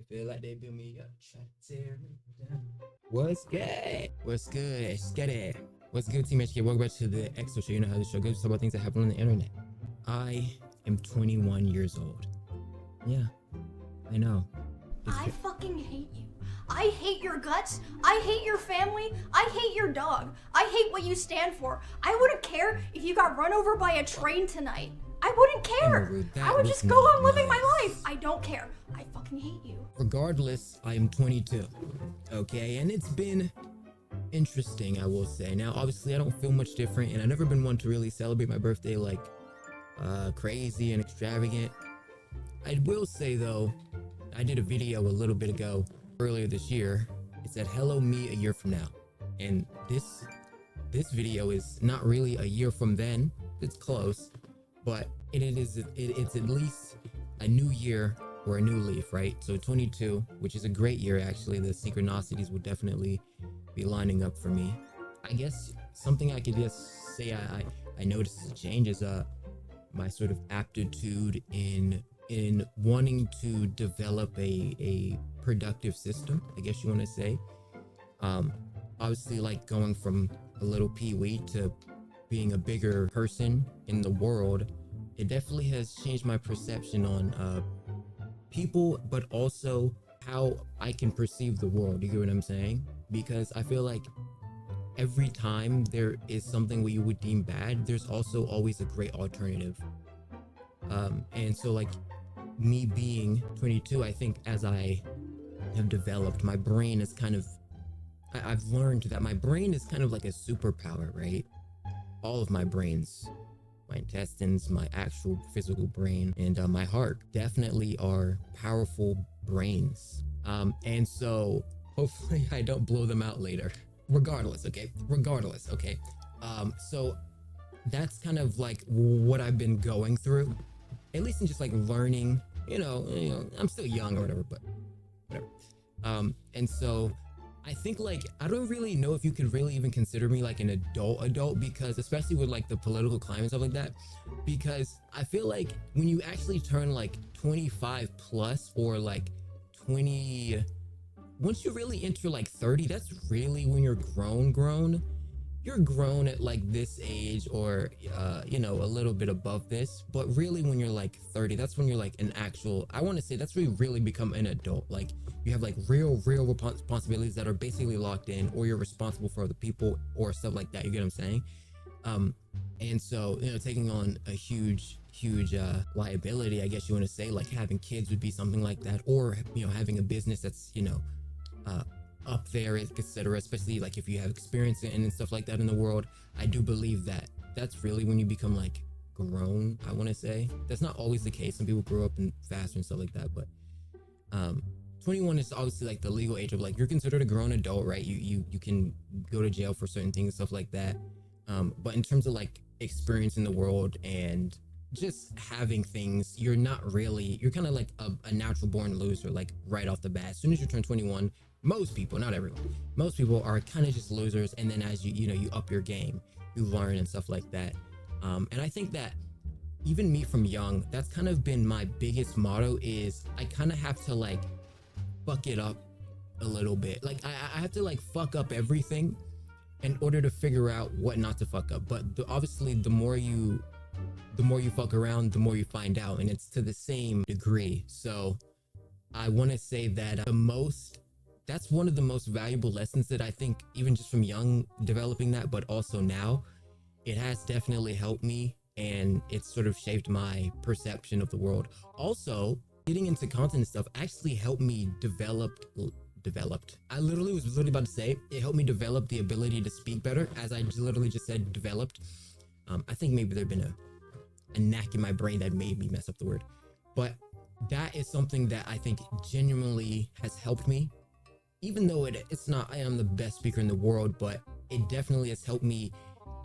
They feel like they build me up, try to tear me down. What's good? What's good? It's good. What's good, Team HK? Welcome back to the EXO Show. You know how the show goes. It's about things that happen on the internet. I am 21 years old. Yeah, I know. I fucking hate you. I hate your guts. I hate your family. I hate your dog. I hate what you stand for. I wouldn't care if you got run over by a train tonight. I wouldn't care. I would just go on living my life. I don't care. I fucking hate you. Regardless, I am 22. Okay, and it's been interesting, I will say. Now, obviously, I don't feel much different, and I've never been one to really celebrate my birthday like crazy and extravagant. I will say though, I did a video a little bit ago, earlier this year. It said, "Hello me a year from now," and this video is not really a year from then. It's close, but it's at least a new year or a new leaf, right? So 22, which is a great year actually. The synchronicities will definitely be lining up for me. I guess something I could just say I noticed a change is my sort of aptitude in wanting to develop a productive system, I guess you want to say. Obviously, like going from a little peewee to being a bigger person in the world, it definitely has changed my perception on people, but also how I can perceive the world. You get what I'm saying? Because I feel like every time there is something we would deem bad, there's also always a great alternative. And so like me being 22, I think as I have developed, my brain is kind of, I've learned that my brain is kind of like a superpower, right? All of my brains, my intestines, my actual physical brain, and my heart definitely are powerful brains. And so hopefully I don't blow them out later. Regardless, okay? So that's kind of like what I've been going through, at least in just like learning, you know, I'm still young or whatever, but whatever. And so I think like, I don't really know if you could really even consider me like an adult, because especially with like the political climate and stuff like that, because I feel like when you actually turn like 25 plus or like 20, once you really enter like 30, that's really when you're grown. You're grown at like this age or, you know, a little bit above this, but really when you're like 30, that's when you're like an actual, I want to say that's where you really become an adult. Like you have like real responsibilities that are basically locked in, or you're responsible for other people or stuff like that. You get what I'm saying? And so, you know, taking on a huge liability, I guess you want to say, like having kids would be something like that, or, you know, having a business that's, you know, up there, etc., especially like if you have experience in and stuff like that in the world. I do believe that that's really when you become like grown, I want to say. That's not always the case. Some people grow up and faster and stuff like that, but 21 is obviously like the legal age of like, you're considered a grown adult, right? You can go to jail for certain things and stuff like that. But in terms of like experience in the world and just having things, you're kind of like a natural born loser, like right off the bat. As soon as you turn 21, most people, not everyone, most people are kind of just losers. And then as you up your game, you learn and stuff like that. And I think that even me from young, that's kind of been my biggest motto, is I kind of have to like fuck it up a little bit. Like I have to like fuck up everything in order to figure out what not to fuck up. But obviously the more you fuck around, the more you find out, and it's to the same degree. So I want to say that that's one of the most valuable lessons that I think, even just from young, developing that, but also now, it has definitely helped me, and it's sort of shaped my perception of the world. Also, getting into content and stuff actually helped me developed. I literally was about to say, it helped me develop the ability to speak better, as I literally just said developed. I think maybe there'd been a knack in my brain that made me mess up the word, but that is something that I think genuinely has helped me. Even though it's not, I am the best speaker in the world, but it definitely has helped me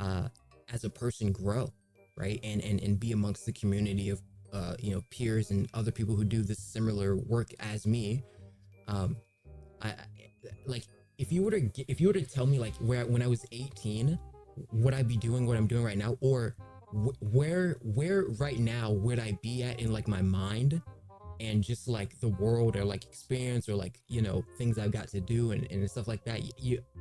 as a person grow, right? And be amongst the community of you know, peers and other people who do this similar work as me. I like, if you were to tell me like when I was 18, would I be doing what I'm doing right now, or where right now would I be at in like my mind and just like the world or like experience or like, you know, things I've got to do and stuff like that,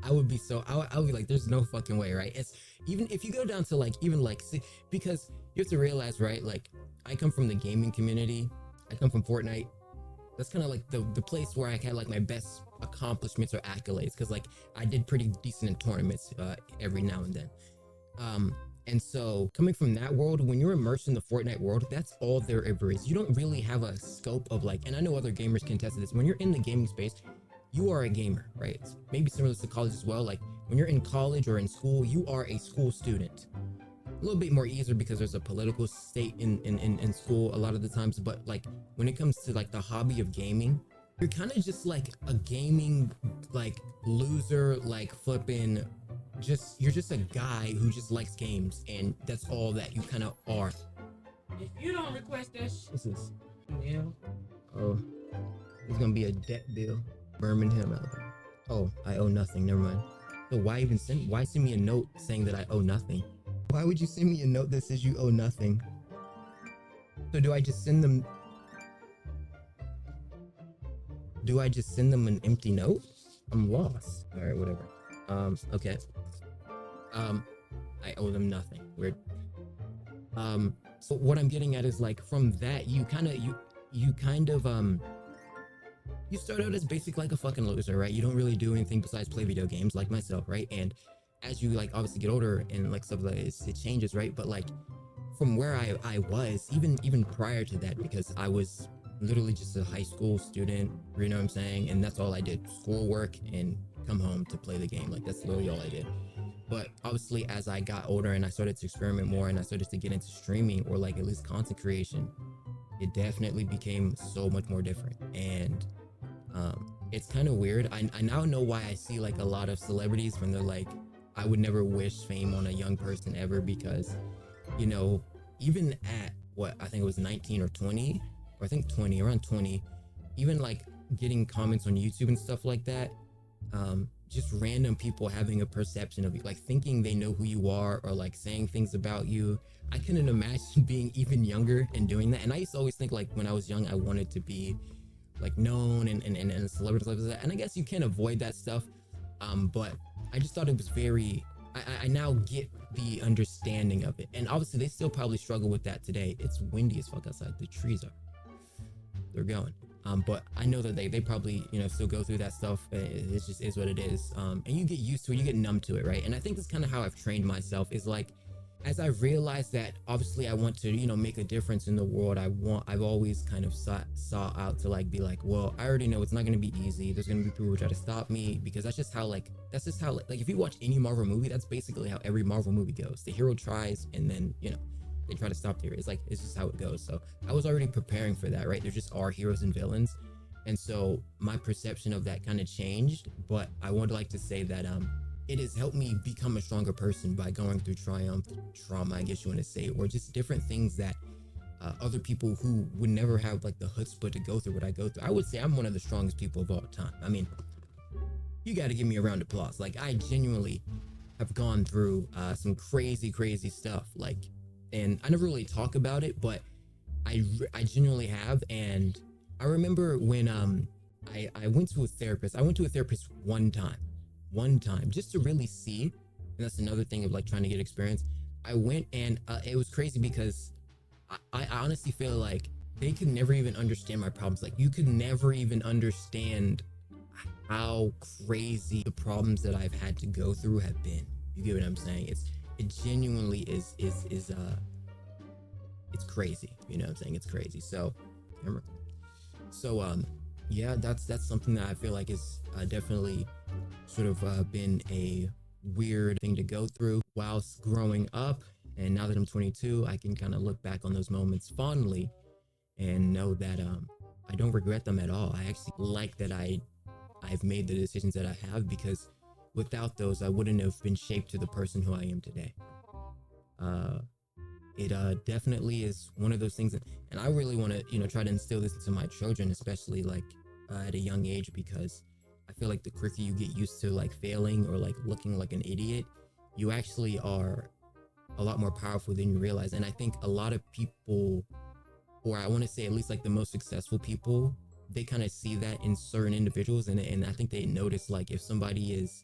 I would be so, I would be like, there's no fucking way, right? It's even if you go down to like, even like, because you have to realize, right? Like, I come from the gaming community. I come from Fortnite. That's kind of like the place where I had like my best accomplishments or accolades, because like I did pretty decent in tournaments every now and then. And so coming from that world, when you're immersed in the Fortnite world, that's all there ever is. You don't really have a scope of like, and I know other gamers can attest to this, when you're in the gaming space, you are a gamer, right? It's maybe similar to college as well. Like when you're in college or in school, you are a school student. A little bit more easier because there's a political state in school a lot of the times, but like when it comes to like the hobby of gaming, you're kind of just like a gaming like loser, like flipping, you're just a guy who just likes games, and that's all that you kind of are. If you don't request that This is mail. Oh, it's gonna be a debt bill. Birmingham, Alabama. Oh, I owe nothing. Never mind. So why send me a note saying that I owe nothing? Why would you send me a note that says you owe nothing? So do I just send them an empty note? I'm lost. All right, whatever. Okay. I owe them nothing. Weird. So what I'm getting at is like from that, you start out as basic like a fucking loser, right? You don't really do anything besides play video games like myself, right? And as you like obviously get older and like stuff like it changes, right? But like from where I was, even prior to that, because I was literally just a high school student, you know what I'm saying? And that's all I did, schoolwork and come home to play the game. Like that's literally all I did. But obviously as I got older and I started to experiment more and I started to get into streaming or like at least content creation, it definitely became so much more different. And it's kind of weird. I now know why I see like a lot of celebrities when they're like, I would never wish fame on a young person ever, because, you know, even at what I think it was 19 or 20, or I think 20, around 20, even like getting comments on YouTube and stuff like that, just random people having a perception of you, like thinking they know who you are or like saying things about you. I couldn't imagine being even younger and doing that. And I used to always think like when I was young, I wanted to be like known and a celebrity like that. And I guess you can't avoid that stuff. But I just thought it was very, I now get the understanding of it. And obviously they still probably struggle with that today. It's windy as fuck outside. The trees they're going. But I know that they probably, you know, still go through that stuff. It just is what it is. And you get used to it, you get numb to it, right? And I think that's kind of how I've trained myself, is like, as I realized that obviously I want to, you know, make a difference in the world, I've always kind of saw out to like be like, well, I already know it's not going to be easy. There's going to be people who try to stop me, because that's just how like if you watch any Marvel movie, that's basically how every Marvel movie goes. The hero tries and then, you know, they try to stop the hero. It's just how it goes. So I was already preparing for that, right? There just are heroes and villains. And so my perception of that kind of changed, but I would like to say that, it has helped me become a stronger person by going through trauma, I guess you want to say, or just different things that other people who would never have like the chutzpah to go through what I go through. I would say I'm one of the strongest people of all time. I mean, you got to give me a round of applause. Like I genuinely have gone through some crazy stuff. Like, and I never really talk about it, but I genuinely have. And I remember when I went to a therapist. I went to a therapist one time just to really see, and that's another thing of like trying to get experience. I went and it was crazy because I honestly feel like they could never even understand my problems. Like you could never even understand how crazy the problems that I've had to go through have been. You get what I'm saying? It genuinely is it's crazy. You know what I'm saying? It's crazy. So yeah, that's something that I feel like is definitely sort of been a weird thing to go through whilst growing up. And now that I'm 22, I can kind of look back on those moments fondly and know that I don't regret them at all. I actually like that I've made the decisions that I have, because without those, I wouldn't have been shaped to the person who I am today. It definitely is one of those things that, and I really want to, you know, try to instill this into my children, especially like at a young age, because I feel like the quicker you get used to like failing or like looking like an idiot, you actually are a lot more powerful than you realize. And I think a lot of people or I want to say at least like the most successful people, they kind of see that in certain individuals, and I think they notice like if somebody is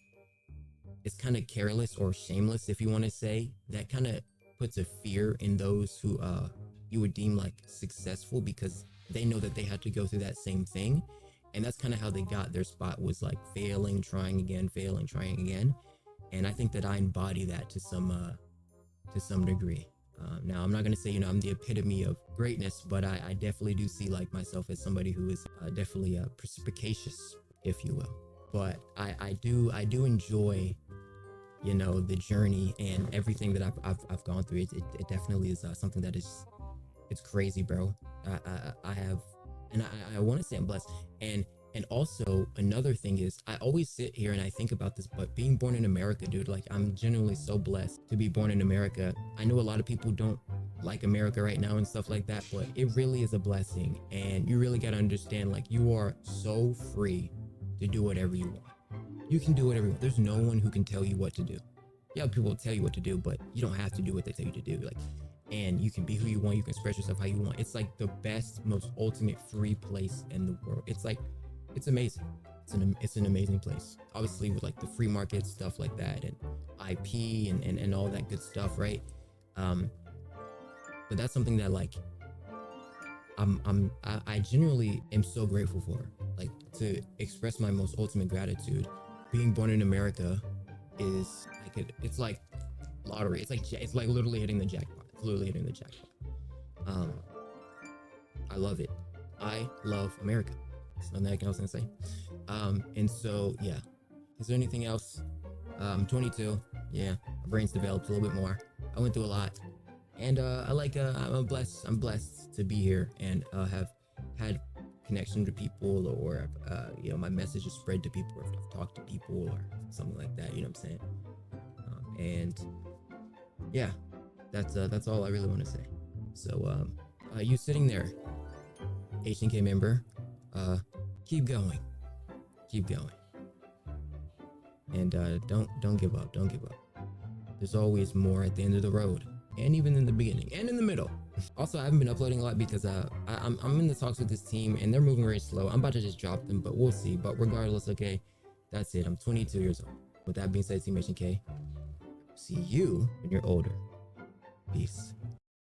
kind of careless or shameless, if you want to say, that kind of puts a fear in those who you would deem like successful, because they know that they had to go through that same thing. And that's kind of how they got their spot, was like failing, trying again, failing, trying again. And I think that I embody that to some degree. Now, I'm not going to say, I'm the epitome of greatness, but I definitely do see like myself as somebody who is definitely perspicacious, if you will. But I do enjoy, the journey and everything that I've gone through. It definitely is something that is, it's crazy, bro. I have, and I want to say I'm blessed. And also another thing is, I always sit here and I think about this, but being born in America, dude, like I'm genuinely so blessed to be born in America. I know a lot of people don't like America right now and stuff like that, but it really is a blessing. And you really got to understand, like, you are so free to do whatever you want. You can do whatever you want. There's no one who can tell you what to do. Yeah, people will tell you what to do, but you don't have to do what they tell you to do. Like, and you can be who you want. You can express yourself how you want. It's like the best, most ultimate free place in the world. It's like, it's amazing. It's an amazing place. Obviously with like the free market stuff like that, and IP and all that good stuff, right? But that's something that like I genuinely am so grateful for. Like, to express my most ultimate gratitude. Being born in America is like it's like lottery. It's like literally hitting the jackpot. It's literally hitting the jackpot. I love it. I love America. There's nothing else I can say. And so yeah. Is there anything else? I'm 22. Yeah, my brain's developed a little bit more. I went through a lot, and I'm blessed to be here and have had connection to people, or my message is spread to people, or I've talked to people or something like that. You know what I'm saying? And yeah, that's all I really want to say. So you sitting there, HNK member, keep going, and don't give up. Don't give up. There's always more at the end of the road, and even in the beginning and in the middle. Also, I haven't been uploading a lot because I'm in the talks with this team and they're moving very slow. I'm about to just drop them, but we'll see. But regardless, okay, that's it. I'm 22 years old. With that being said, Team HNK, see you when you're older. Peace.